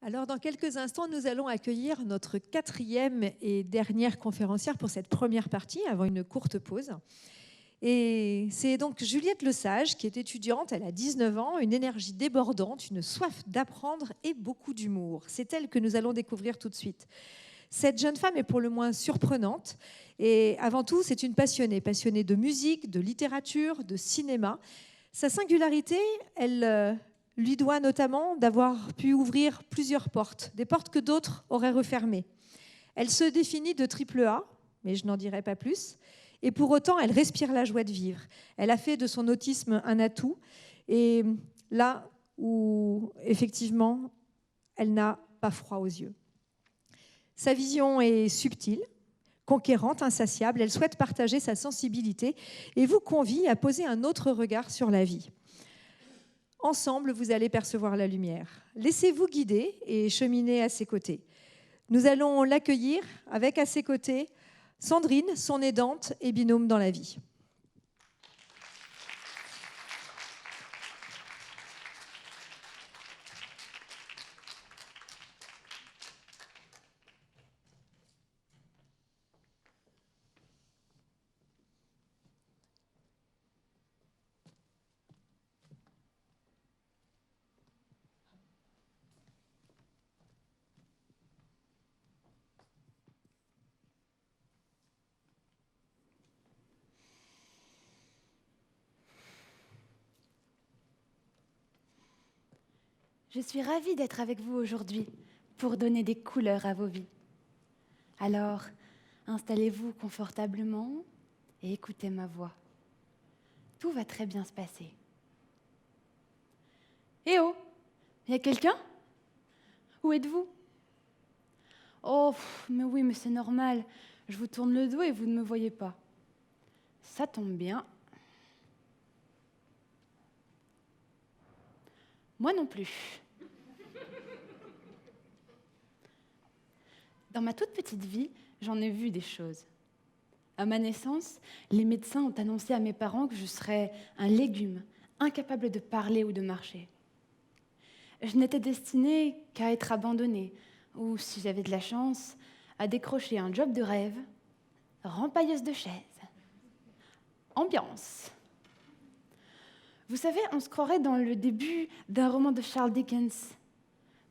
Alors, dans quelques instants, nous allons accueillir notre 4e et dernière conférencière pour cette première partie, avant une courte pause. Et c'est donc Juliette Lesage, qui est étudiante, elle a 19 ans, une énergie débordante, une soif d'apprendre et beaucoup d'humour. C'est elle que nous allons découvrir tout de suite. Cette jeune femme est pour le moins surprenante et avant tout, c'est une passionnée de musique, de littérature, de cinéma. Sa singularité, elle lui doit notamment d'avoir pu ouvrir plusieurs portes, des portes que d'autres auraient refermées. Elle se définit de AAA, mais je n'en dirai pas plus. Et pour autant, elle respire la joie de vivre. Elle a fait de son autisme un atout. Et là où, effectivement, elle n'a pas froid aux yeux. Sa vision est subtile, conquérante, insatiable. Elle souhaite partager sa sensibilité et vous convie à poser un autre regard sur la vie. Ensemble, vous allez percevoir la lumière. Laissez-vous guider et cheminer à ses côtés. Nous allons l'accueillir avec à ses côtés Sandrine, son aidante et binôme dans la vie. Je suis ravie d'être avec vous aujourd'hui pour donner des couleurs à vos vies. Alors, installez-vous confortablement et écoutez ma voix. Tout va très bien se passer. Eh oh, il y a quelqu'un ? Où êtes-vous ? Oh, mais oui, mais c'est normal. Je vous tourne le dos et vous ne me voyez pas. Ça tombe bien. Moi non plus. Dans ma toute petite vie, j'en ai vu des choses. À ma naissance, les médecins ont annoncé à mes parents que je serais un légume, incapable de parler ou de marcher. Je n'étais destinée qu'à être abandonnée, ou, si j'avais de la chance, à décrocher un job de rêve, rempailleuse de chaises. Ambiance. Vous savez, on se croirait dans le début d'un roman de Charles Dickens.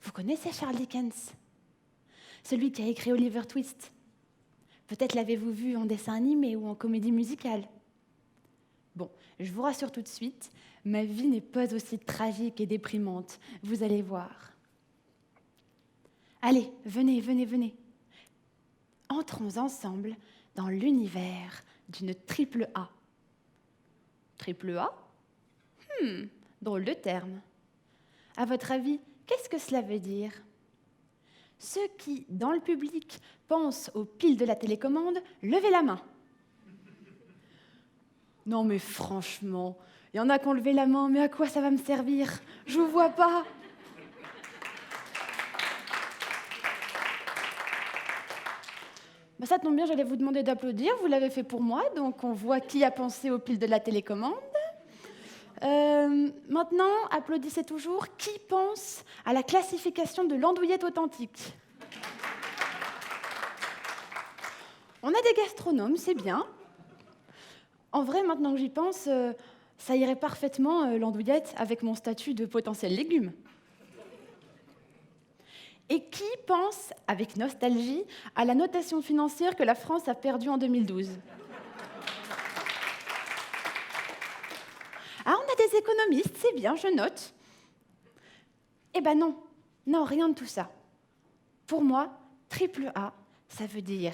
Vous connaissez Charles Dickens ? Celui qui a écrit Oliver Twist. Peut-être l'avez-vous vu en dessin animé ou en comédie musicale. Bon, je vous rassure tout de suite, ma vie n'est pas aussi tragique et déprimante, vous allez voir. Allez, venez, venez, venez. Entrons ensemble dans l'univers d'une triple A. Triple A ? Drôle de terme. À votre avis, qu'est-ce que cela veut dire ? Ceux qui, dans le public, pensent aux piles de la télécommande, levez la main. Non mais franchement, il y en a qui ont levé la main, mais à quoi ça va me servir ? Je vous vois pas. Ça tombe bien, j'allais vous demander d'applaudir, vous l'avez fait pour moi, donc on voit qui a pensé aux piles de la télécommande. Maintenant, applaudissez toujours. Qui pense à la classification de l'andouillette authentique ? On a des gastronomes, c'est bien. En vrai, maintenant que j'y pense, ça irait parfaitement, l'andouillette, avec mon statut de potentiel légume. Et qui pense, avec nostalgie, à la notation financière que la France a perdue en 2012 ? Ah, on a des économistes, c'est bien, je note. Eh ben non, non, rien de tout ça. Pour moi, triple A, ça veut dire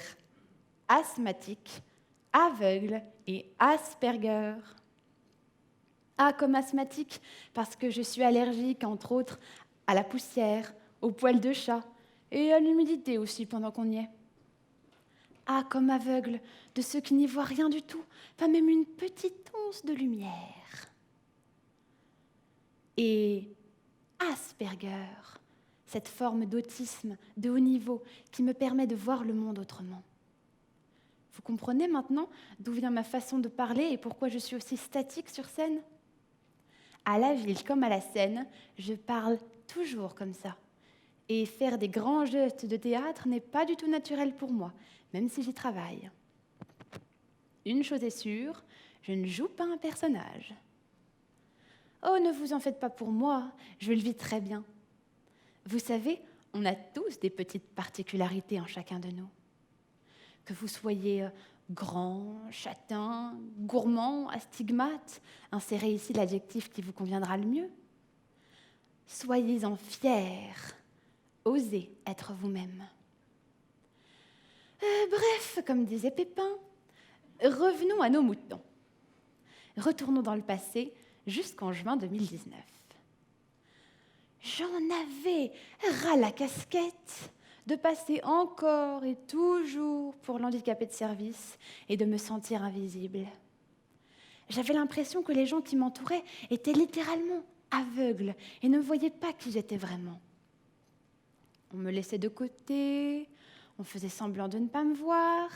asthmatique, aveugle et Asperger. A comme asthmatique, parce que je suis allergique, entre autres, à la poussière, aux poils de chat et à l'humidité aussi pendant qu'on y est. A comme aveugle, de ceux qui n'y voient rien du tout, pas même une petite once de lumière. Et Asperger, cette forme d'autisme de haut niveau qui me permet de voir le monde autrement. Vous comprenez maintenant d'où vient ma façon de parler et pourquoi je suis aussi statique sur scène ? À la ville comme à la scène, je parle toujours comme ça. Et faire des grands gestes de théâtre n'est pas du tout naturel pour moi, même si j'y travaille. Une chose est sûre, je ne joue pas un personnage. Oh, ne vous en faites pas pour moi, je le vis très bien. Vous savez, on a tous des petites particularités en chacun de nous. Que vous soyez grand, châtain, gourmand, astigmate, insérez ici l'adjectif qui vous conviendra le mieux. Soyez-en fiers, osez être vous-même. Bref, comme disait Pépin, revenons à nos moutons. Retournons dans le passé jusqu'en juin 2019. J'en avais ras la casquette de passer encore et toujours pour l'handicapé de service et de me sentir invisible. J'avais l'impression que les gens qui m'entouraient étaient littéralement aveugles et ne voyaient pas qui j'étais vraiment. On me laissait de côté, on faisait semblant de ne pas me voir,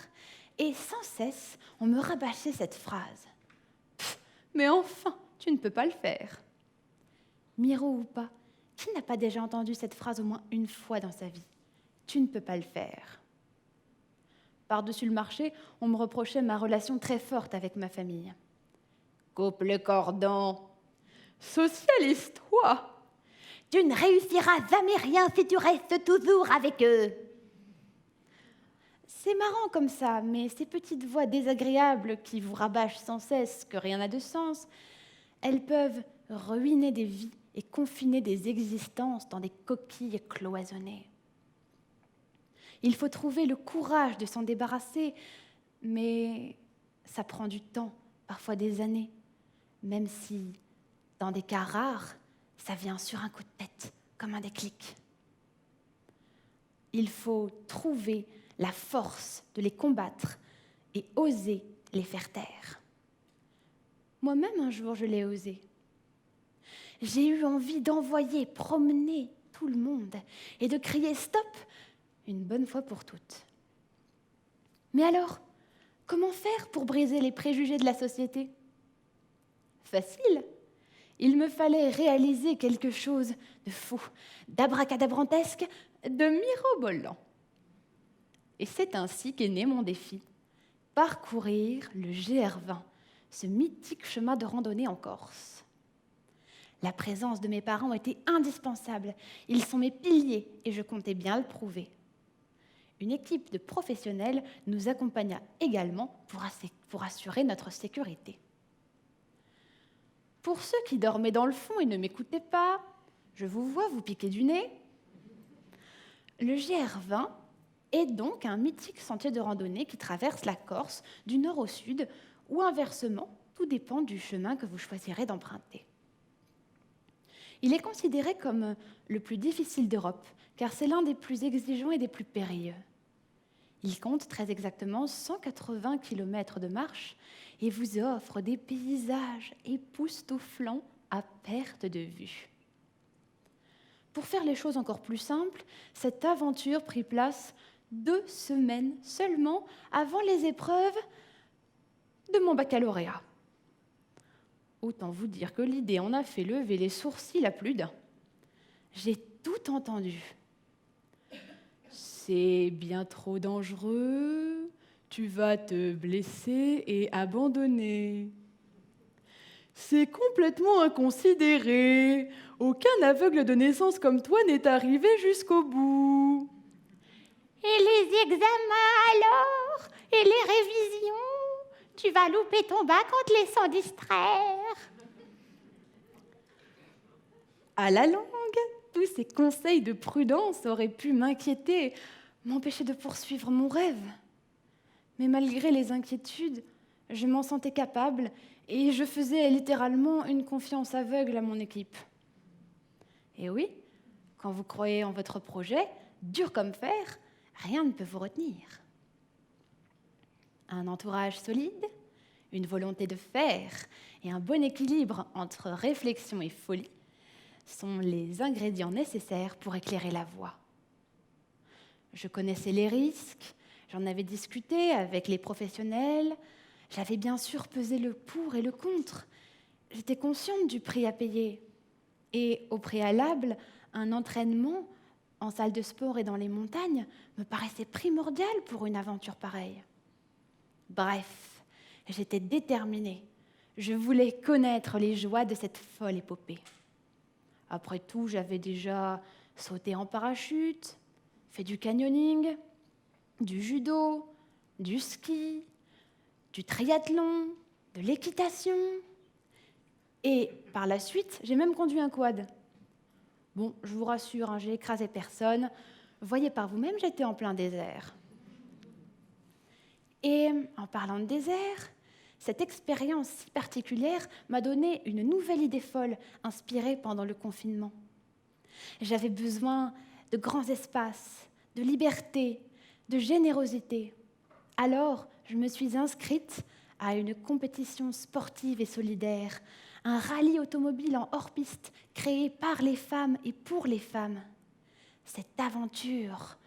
et sans cesse, on me rabâchait cette phrase. « Mais enfin, tu ne peux pas le faire !» Miro ou pas, qui n'a pas déjà entendu cette phrase au moins une fois dans sa vie ? Tu ne peux pas le faire. Par-dessus le marché, on me reprochait ma relation très forte avec ma famille. Coupe le cordon. Socialiste, toi. Tu ne réussiras jamais rien si tu restes toujours avec eux. C'est marrant comme ça, mais ces petites voix désagréables qui vous rabâchent sans cesse que rien n'a de sens, elles peuvent ruiner des vies et confiner des existences dans des coquilles cloisonnées. Il faut trouver le courage de s'en débarrasser, mais ça prend du temps, parfois des années, même si, dans des cas rares, ça vient sur un coup de tête, comme un déclic. Il faut trouver la force de les combattre et oser les faire taire. Moi-même, un jour, je l'ai osé. J'ai eu envie d'envoyer promener tout le monde et de crier « Stop !» une bonne fois pour toutes. Mais alors, comment faire pour briser les préjugés de la société ? Facile. Il me fallait réaliser quelque chose de fou, d'abracadabrantesque, de mirobolant. Et c'est ainsi qu'est né mon défi. Parcourir le GR20, ce mythique chemin de randonnée en Corse. La présence de mes parents était indispensable. Ils sont mes piliers et je comptais bien le prouver. Une équipe de professionnels nous accompagna également pour assurer notre sécurité. Pour ceux qui dormaient dans le fond et ne m'écoutaient pas, je vous vois vous piquer du nez. Le GR20 est donc un mythique sentier de randonnée qui traverse la Corse du nord au sud, ou inversement, tout dépend du chemin que vous choisirez d'emprunter. Il est considéré comme le plus difficile d'Europe, car c'est l'un des plus exigeants et des plus périlleux. Il compte très exactement 180 km de marche et vous offre des paysages époustouflants à perte de vue. Pour faire les choses encore plus simples, cette aventure prit place 2 semaines seulement avant les épreuves de mon baccalauréat. Autant vous dire que l'idée en a fait lever les sourcils à plus d'un. J'ai tout entendu. C'est bien trop dangereux, tu vas te blesser et abandonner. C'est complètement inconsidéré. Aucun aveugle de naissance comme toi n'est arrivé jusqu'au bout. Et les examens alors ? Et les révisions ? Tu vas louper ton bac en te laissant distraire. À la longue, tous ces conseils de prudence auraient pu m'inquiéter, m'empêcher de poursuivre mon rêve. Mais malgré les inquiétudes, je m'en sentais capable et je faisais littéralement une confiance aveugle à mon équipe. Et oui, quand vous croyez en votre projet, dur comme fer, rien ne peut vous retenir. Un entourage solide, une volonté de faire et un bon équilibre entre réflexion et folie sont les ingrédients nécessaires pour éclairer la voie. Je connaissais les risques, j'en avais discuté avec les professionnels, j'avais bien sûr pesé le pour et le contre. J'étais consciente du prix à payer. Et au préalable, un entraînement en salle de sport et dans les montagnes me paraissait primordial pour une aventure pareille. Bref, j'étais déterminée. Je voulais connaître les joies de cette folle épopée. Après tout, j'avais déjà sauté en parachute, fait du canyoning, du judo, du ski, du triathlon, de l'équitation. Et par la suite, j'ai même conduit un quad. Bon, je vous rassure, hein, j'ai écrasé personne. Voyez par vous-même, j'étais en plein désert. Et en parlant de désert, cette expérience si particulière m'a donné une nouvelle idée folle, inspirée pendant le confinement. J'avais besoin de grands espaces, de liberté, de générosité. Alors, je me suis inscrite à une compétition sportive et solidaire, un rallye automobile en hors-piste créé par les femmes et pour les femmes. Cette aventure,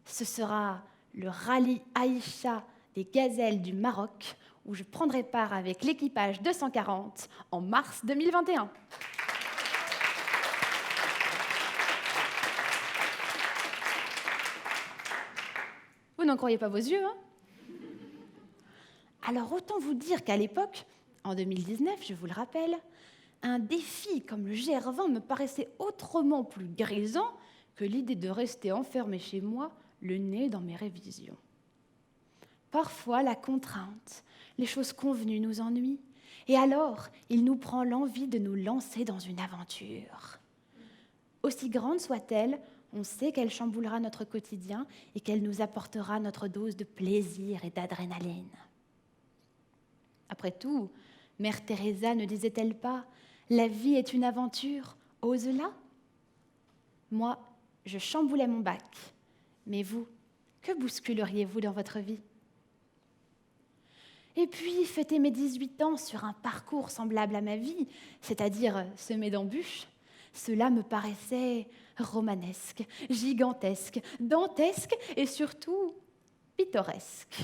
ce sera le rallye Aïcha des gazelles du Maroc, où je prendrai part avec l'équipage 240 en mars 2021. Vous n'en croyez pas vos yeux, hein? Alors autant vous dire qu'à l'époque, en 2019, je vous le rappelle, un défi comme le GR20 me paraissait autrement plus grisant que l'idée de rester enfermée chez moi, le nez dans mes révisions. Parfois, la contrainte, les choses convenues nous ennuient, et alors, il nous prend l'envie de nous lancer dans une aventure. Aussi grande soit-elle, on sait qu'elle chamboulera notre quotidien et qu'elle nous apportera notre dose de plaisir et d'adrénaline. Après tout, Mère Teresa ne disait-elle pas « La vie est une aventure, ose-la » ? Moi, je chamboulais mon bac. Mais vous, que bousculeriez-vous dans votre vie ? Et puis, fêter mes 18 ans sur un parcours semblable à ma vie, c'est-à-dire semé d'embûches, cela me paraissait romanesque, gigantesque, dantesque et surtout pittoresque.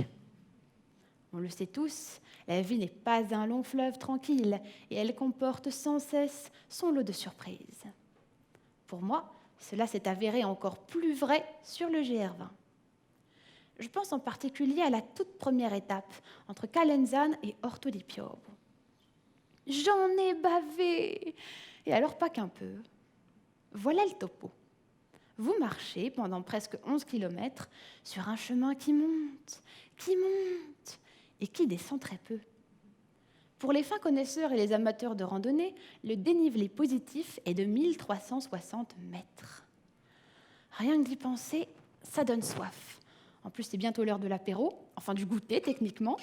On le sait tous, la vie n'est pas un long fleuve tranquille et elle comporte sans cesse son lot de surprises. Pour moi, cela s'est avéré encore plus vrai sur le GR20. Je pense en particulier à la toute première étape, entre Calenzane et Orto di Piombo. J'en ai bavé, et alors pas qu'un peu. Voilà le topo. Vous marchez pendant presque 11 km sur un chemin qui monte, et qui descend très peu. Pour les fins connaisseurs et les amateurs de randonnée, le dénivelé positif est de 1360 mètres. Rien que d'y penser, ça donne soif. En plus, c'est bientôt l'heure de l'apéro, enfin du goûter techniquement.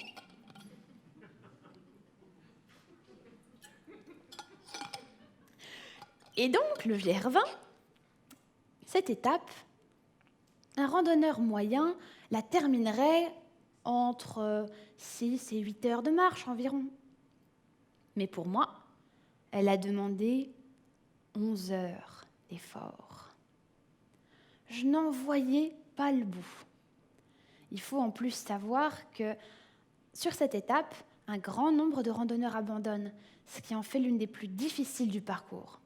Et donc, le GR20, cette étape, un randonneur moyen la terminerait entre 6 et 8 heures de marche environ. Mais pour moi, elle a demandé 11 heures d'effort. Je n'en voyais pas le bout. Il faut en plus savoir que sur cette étape, un grand nombre de randonneurs abandonnent, ce qui en fait l'une des plus difficiles du parcours.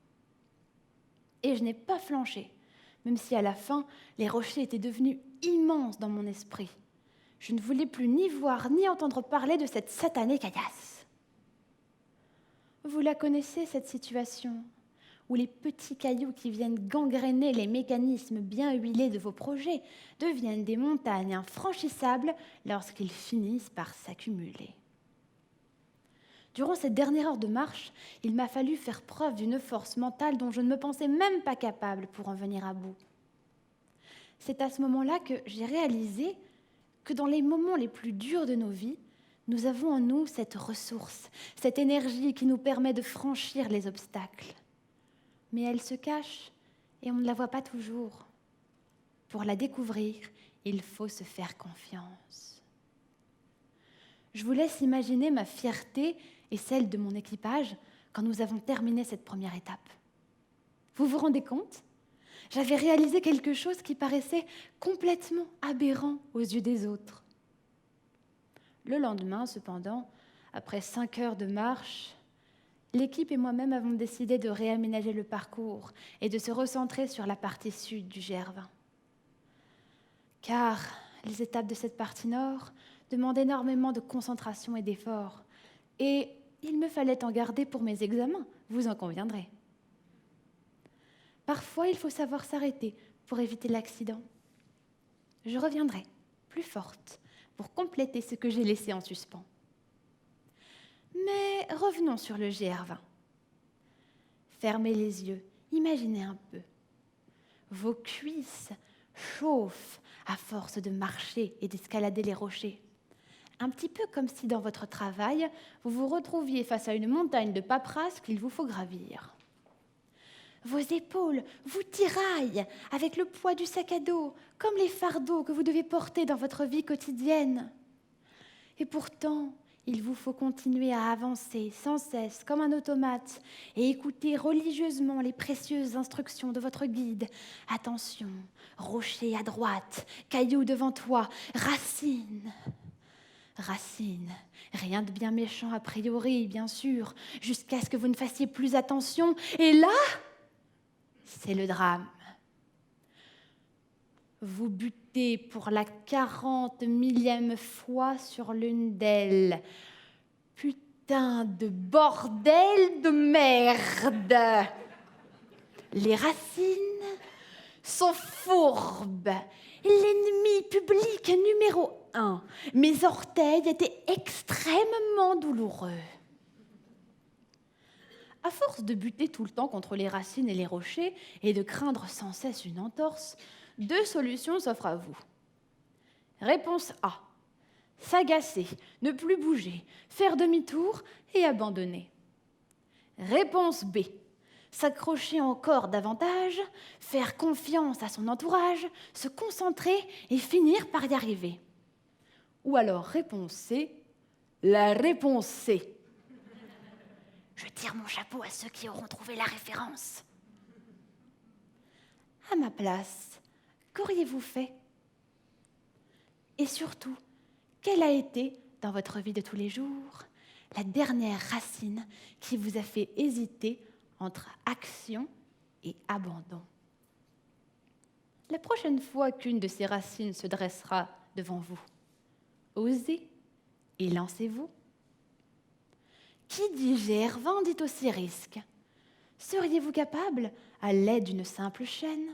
Et je n'ai pas flanché, même si à la fin, les rochers étaient devenus immenses dans mon esprit. Je ne voulais plus ni voir ni entendre parler de cette satanée caillasse. Vous la connaissez, cette situation, où les petits cailloux qui viennent gangréner les mécanismes bien huilés de vos projets deviennent des montagnes infranchissables lorsqu'ils finissent par s'accumuler. Durant cette dernière heure de marche, il m'a fallu faire preuve d'une force mentale dont je ne me pensais même pas capable pour en venir à bout. C'est à ce moment-là que j'ai réalisé que dans les moments les plus durs de nos vies, nous avons en nous cette ressource, cette énergie qui nous permet de franchir les obstacles. Mais elle se cache et on ne la voit pas toujours. Pour la découvrir, il faut se faire confiance. Je vous laisse imaginer ma fierté et celle de mon équipage quand nous avons terminé cette première étape. Vous vous rendez compte ? J'avais réalisé quelque chose qui paraissait complètement aberrant aux yeux des autres. Le lendemain, cependant, après 5 heures de marche, l'équipe et moi-même avons décidé de réaménager le parcours et de se recentrer sur la partie sud du GR20. Car les étapes de cette partie nord demandent énormément de concentration et d'efforts. Et il me fallait en garder pour mes examens, vous en conviendrez. Parfois, il faut savoir s'arrêter pour éviter l'accident. Je reviendrai, plus forte, pour compléter ce que j'ai laissé en suspens. Mais revenons sur le GR20. Fermez les yeux, imaginez un peu. Vos cuisses chauffent à force de marcher et d'escalader les rochers. Un petit peu comme si dans votre travail, vous vous retrouviez face à une montagne de paperasse qu'il vous faut gravir. Vos épaules vous tiraillent avec le poids du sac à dos, comme les fardeaux que vous devez porter dans votre vie quotidienne. Et pourtant, il vous faut continuer à avancer sans cesse comme un automate et écouter religieusement les précieuses instructions de votre guide. Attention, rocher à droite, caillou devant toi, racine. Racine, rien de bien méchant a priori, bien sûr, jusqu'à ce que vous ne fassiez plus attention. Et là, c'est le drame. Vous butez pour la 40 millième fois sur l'une d'elles. Putain de bordel de merde! Les racines sont fourbes. L'ennemi public numéro 1. Mes orteils étaient extrêmement douloureux. À force de buter tout le temps contre les racines et les rochers et de craindre sans cesse une entorse, 2 solutions s'offrent à vous. Réponse A. S'agacer, ne plus bouger, faire demi-tour et abandonner. Réponse B. S'accrocher encore davantage, faire confiance à son entourage, se concentrer et finir par y arriver. Ou alors réponse C. La réponse C. Je tire mon chapeau à ceux qui auront trouvé la référence. À ma place, qu'auriez-vous fait? Et surtout, quelle a été, dans votre vie de tous les jours, la dernière racine qui vous a fait hésiter entre action et abandon? La prochaine fois qu'une de ces racines se dressera devant vous, osez et lancez-vous. Qui dit GR20 dit aussi risque. Seriez-vous capable, à l'aide d'une simple chaîne,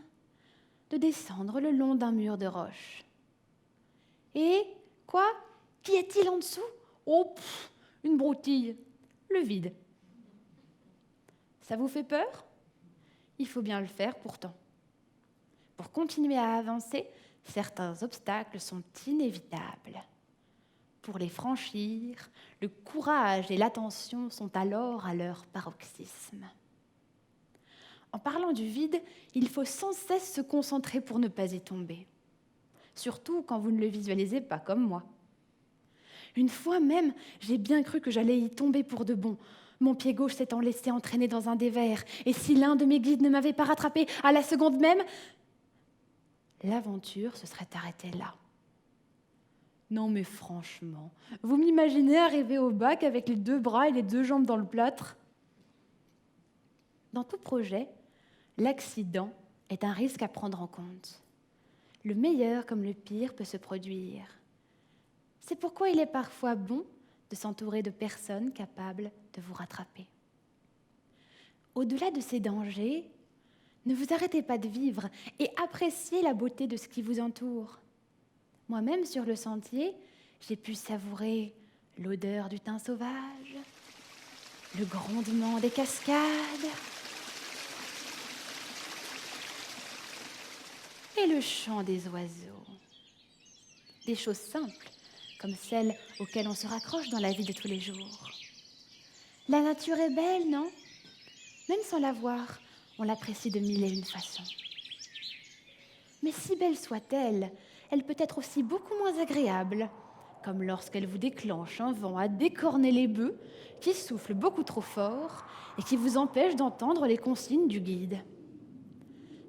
de descendre le long d'un mur de roche? Et quoi? Qu'y a-t-il en dessous? Oh, une broutille, le vide. Ça vous fait peur? Il faut bien le faire pourtant. Pour continuer à avancer, certains obstacles sont inévitables. Pour les franchir, le courage et l'attention sont alors à leur paroxysme. En parlant du vide, il faut sans cesse se concentrer pour ne pas y tomber. Surtout quand vous ne le visualisez pas comme moi. Une fois même, j'ai bien cru que j'allais y tomber pour de bon, mon pied gauche s'étant laissé entraîner dans un dévers, et si l'un de mes guides ne m'avait pas rattrapé à la seconde même, l'aventure se serait arrêtée là. Non mais franchement, vous m'imaginez arriver au bac avec les 2 bras et les 2 jambes dans le plâtre? Dans tout projet, l'accident est un risque à prendre en compte. Le meilleur comme le pire peut se produire. C'est pourquoi il est parfois bon de s'entourer de personnes capables de vous rattraper. Au-delà de ces dangers, ne vous arrêtez pas de vivre et appréciez la beauté de ce qui vous entoure. Moi-même, sur le sentier, j'ai pu savourer l'odeur du thym sauvage, le grondement des cascades et le chant des oiseaux. Des choses simples, comme celles auxquelles on se raccroche dans la vie de tous les jours. La nature est belle, non? Même sans la voir, on l'apprécie de 1001 façons. Mais si belle soit-elle, elle peut être aussi beaucoup moins agréable, comme lorsqu'elle vous déclenche un vent à décorner les bœufs qui souffle beaucoup trop fort et qui vous empêche d'entendre les consignes du guide.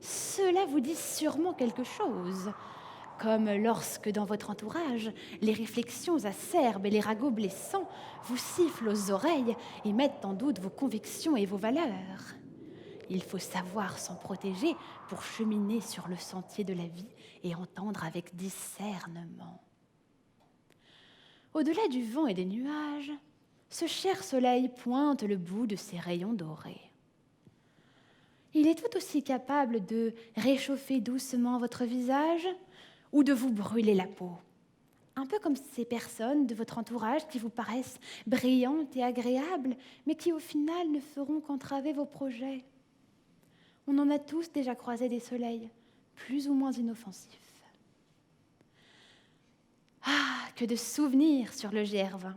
Cela vous dit sûrement quelque chose. Comme lorsque dans votre entourage, les réflexions acerbes et les ragots blessants vous sifflent aux oreilles et mettent en doute vos convictions et vos valeurs. Il faut savoir s'en protéger pour cheminer sur le sentier de la vie et entendre avec discernement. Au-delà du vent et des nuages, ce cher soleil pointe le bout de ses rayons dorés. Il est tout aussi capable de réchauffer doucement votre visage ou de vous brûler la peau. Un peu comme ces personnes de votre entourage qui vous paraissent brillantes et agréables, mais qui au final ne feront qu'entraver vos projets. On en a tous déjà croisé des soleils, plus ou moins inoffensifs. Ah, que de souvenirs sur le GR20.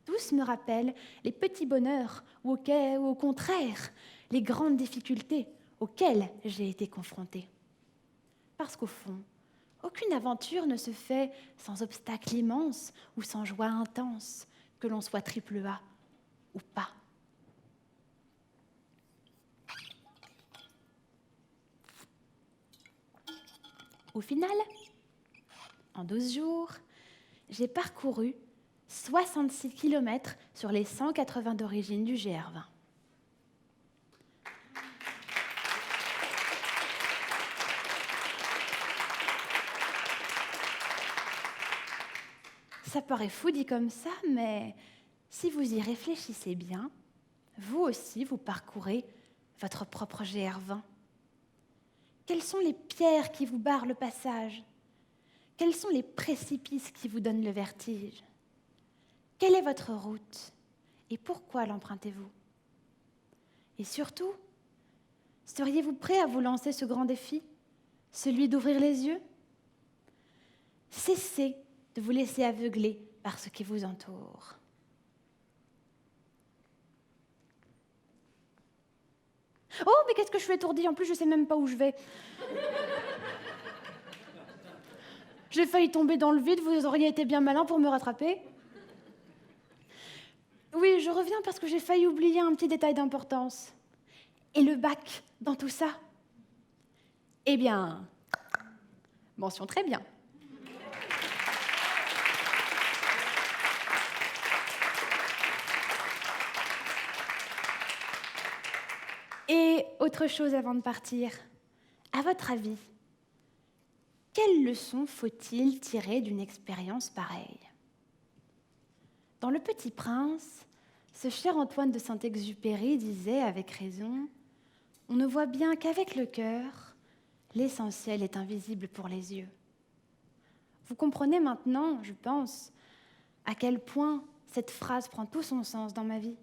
Tous me rappellent les petits bonheurs ou au contraire, les grandes difficultés auxquelles j'ai été confrontée. Parce qu'au fond, aucune aventure ne se fait sans obstacle immense ou sans joie intense, que l'on soit AAA ou pas. Au final, en 12 jours, j'ai parcouru 66 km sur les 180 d'origine du GR20. Ça paraît fou dit comme ça, mais si vous y réfléchissez bien, vous aussi vous parcourez votre propre GR20. Quelles sont les pierres qui vous barrent le passage? Quels sont les précipices qui vous donnent le vertige? Quelle est votre route? Et pourquoi l'empruntez-vous? Et surtout, seriez-vous prêt à vous lancer ce grand défi? Celui d'ouvrir les yeux? Cessez de vous laisser aveugler par ce qui vous entoure. Oh, mais qu'est-ce que je suis étourdie? En plus, je ne sais même pas où je vais. J'ai failli tomber dans le vide, vous auriez été bien malin pour me rattraper. Oui, je reviens parce que j'ai failli oublier un petit détail d'importance. Et le bac dans tout ça? Eh bien, mention très bien. Et autre chose avant de partir, à votre avis, quelle leçon faut-il tirer d'une expérience pareille? Dans Le Petit Prince, ce cher Antoine de Saint-Exupéry disait avec raison « On ne voit bien qu'avec le cœur, l'essentiel est invisible pour les yeux. » Vous comprenez maintenant, je pense, à quel point cette phrase prend tout son sens dans ma vie.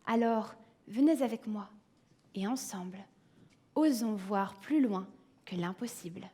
Alors, venez avec moi et ensemble, osons voir plus loin que l'impossible.